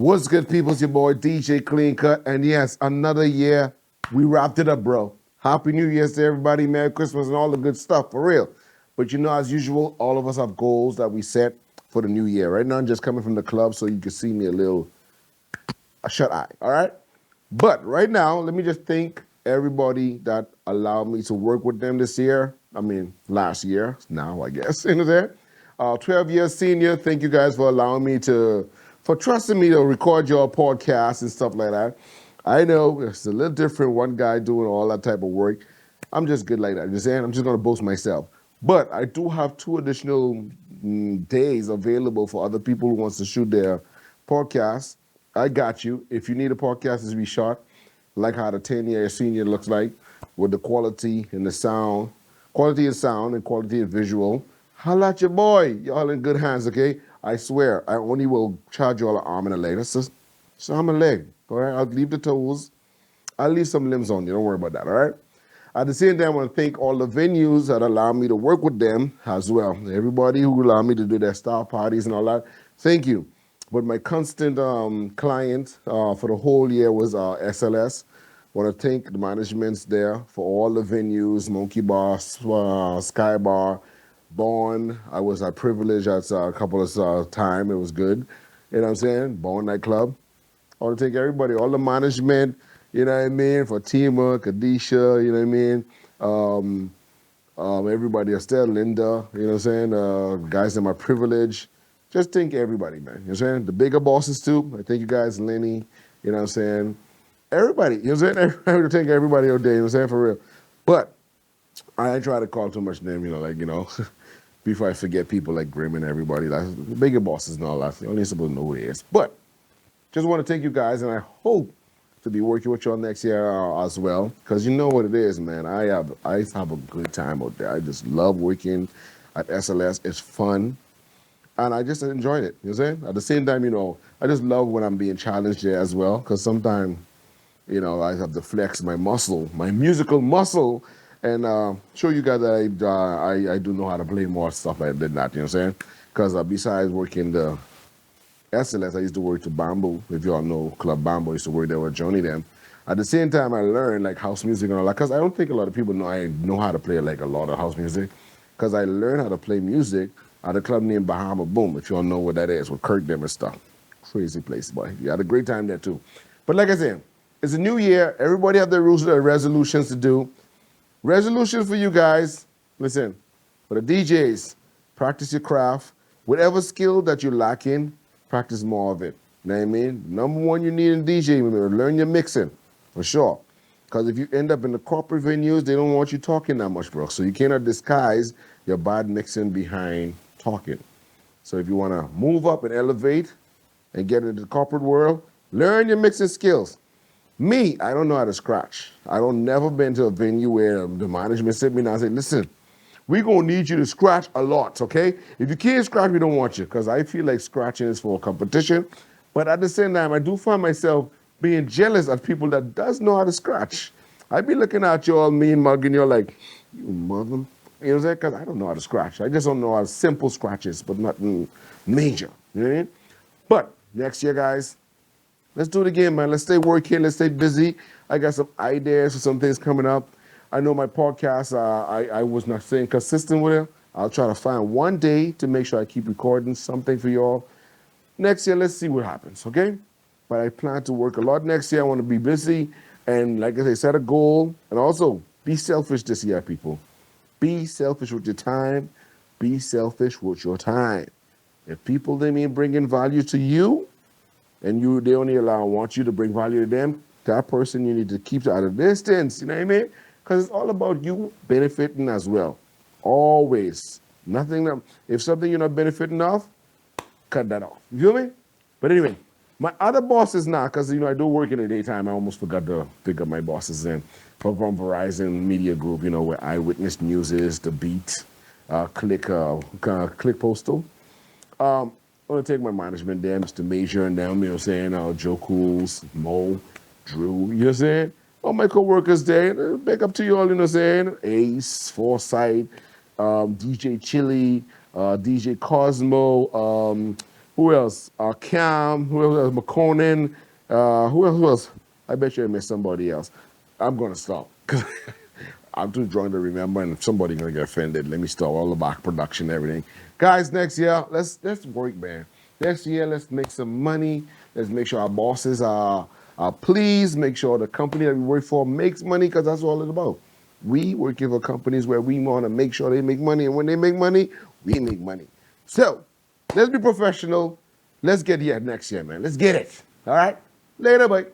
What's good, people? It's your boy DJ Clean Cut, and yes, another year. We wrapped it up, bro. Happy New Year's to everybody, Merry Christmas, and all the good stuff for real. But you know, as usual, all of us have goals that we set for the new year. Right now, I'm just coming from the club, so you can see me a shut eye. All right. But right now, let me just thank everybody that allowed me to work with them this year. I mean, last year, now I guess, you know there. 12 years senior, thank you guys for allowing me for trusting me to record your podcast and stuff like that. I know it's a little different, one guy doing all that type of work. I'm just good like that. You understand? I'm just going to boast myself. But I do have two additional days available for other people who wants to shoot their podcast. I got you. If you need a podcast to be shot, like how the 10-year senior looks like, with the quality and sound and quality and visual, holla at your boy. Y'all in good hands, okay? I swear, I only will charge y'all an arm and a leg. That's just arm and a leg, all right? I'll leave the toes. I'll leave some limbs on you. Don't worry about that, all right? At the same time, I want to thank all the venues that allow me to work with them as well. Everybody who allowed me to do their star parties and all that, thank you. But my constant client for the whole year was SLS. Want to thank the managements there for all the venues, Monkey Bar, Sky Bar, Born. I was privileged at a couple of times. It was good. You know what I'm saying? Born nightclub. I want to thank everybody, all the management, you know what I mean, Fatima, Kadisha, you know what I mean, everybody, Estelle, Linda, you know what I'm saying, guys in my privilege. Just thank everybody, man. You know what I'm saying? The bigger bosses too. I thank you guys, Lenny, you know what I'm saying. Everybody, you know what I'm saying? I want to thank everybody all day, you know what I'm saying, for real. But I ain't try to call too much name, before I forget people like Grim and everybody, like the bigger bosses and all that. You only supposed to know who it is. But just want to thank you guys, and I hope to be working with y'all next year as well. Because you know what it is, man. I have a good time out there. I just love working at SLS. It's fun, and I just enjoyed it. You know what I'm saying? At the same time, I just love when I'm being challenged there as well. Because sometimes, I have to flex my muscle, my musical muscle, and show you guys that I do know how to play more stuff like that. You know what I'm saying? Because besides working the SLS, I used to work to Bamboo. If y'all know Club Bamboo, I used to work there with Johnny them. At the same time, I learned like house music and all that, because I don't think a lot of people know I know how to play like a lot of house music, because I learned how to play music at a club named Bahama Boom, if y'all know what that is, with Kirk them and stuff. Crazy place, boy. You had a great time there too. But like I said, it's a new year. Everybody have their rules, their resolutions to do. Resolution for you guys, listen, for the DJs, practice your craft. Whatever skill that you're lacking, practice more of it. You know what I mean? Number one you need in DJ, remember, learn your mixing, for sure. Because if you end up in the corporate venues, they don't want you talking that much, bro. So you cannot disguise your bad mixing behind talking. So if you want to move up and elevate and get into the corporate world, learn your mixing skills. Me, I don't know how to scratch. I don't never been to a venue where the management sit me down and say, listen, we're going to need you to scratch a lot, okay? If you can't scratch, we don't want you, because I feel like scratching is for competition. But at the same time, I do find myself being jealous of people that does know how to scratch. I be looking at you all mean mugging, you're like, you mother, you know what I'm saying? Because I don't know how to scratch. I just don't know how simple scratches, but nothing major, you know what I mean? But next year, guys, let's do it again, man. Let's stay working. Let's stay busy. I got some ideas for some things coming up. I know my podcast, I was not staying consistent with it. I'll try to find one day to make sure I keep recording something for y'all. Next year, let's see what happens, okay? But I plan to work a lot next year. I want to be busy. And like I say, set a goal. And also, be selfish this year, people. Be selfish with your time. Be selfish with your time. If people, they mean bringing value to you, and they only want you to bring value to them, that person you need to keep at a distance, you know what I mean? Because it's all about you benefiting as well. Always. If something you're not benefiting off, cut that off. You feel me? But anyway, my other bosses now, because I do work in the daytime, I almost forgot to pick up my bosses in. From Verizon Media Group, where Eyewitness News is, The Beat, Click Postal. I want to take my management there, Mr. Major and them, you know what I'm saying? Joe Cools, Mo, Drew, you know what I'm saying? All my co-workers there, big up to you all, you know what I'm saying? Ace, Foresight, DJ Chili, DJ Cosmo, Who else? Cam. Who else? McConan. Who else? Who else? I bet you I missed somebody else. I'm gonna stop because I'm too drunk to remember, and somebody's gonna get offended. Let me stop all the back production, and everything. Guys, next year let's work, man. Next year let's make some money. Let's make sure our bosses are pleased. Make sure the company that we work for makes money because that's all it's about. We work for companies where we want to make sure they make money, and when they make money, we make money. So let's be professional. Let's get here next year, man. Let's get it. All right. Later, bye.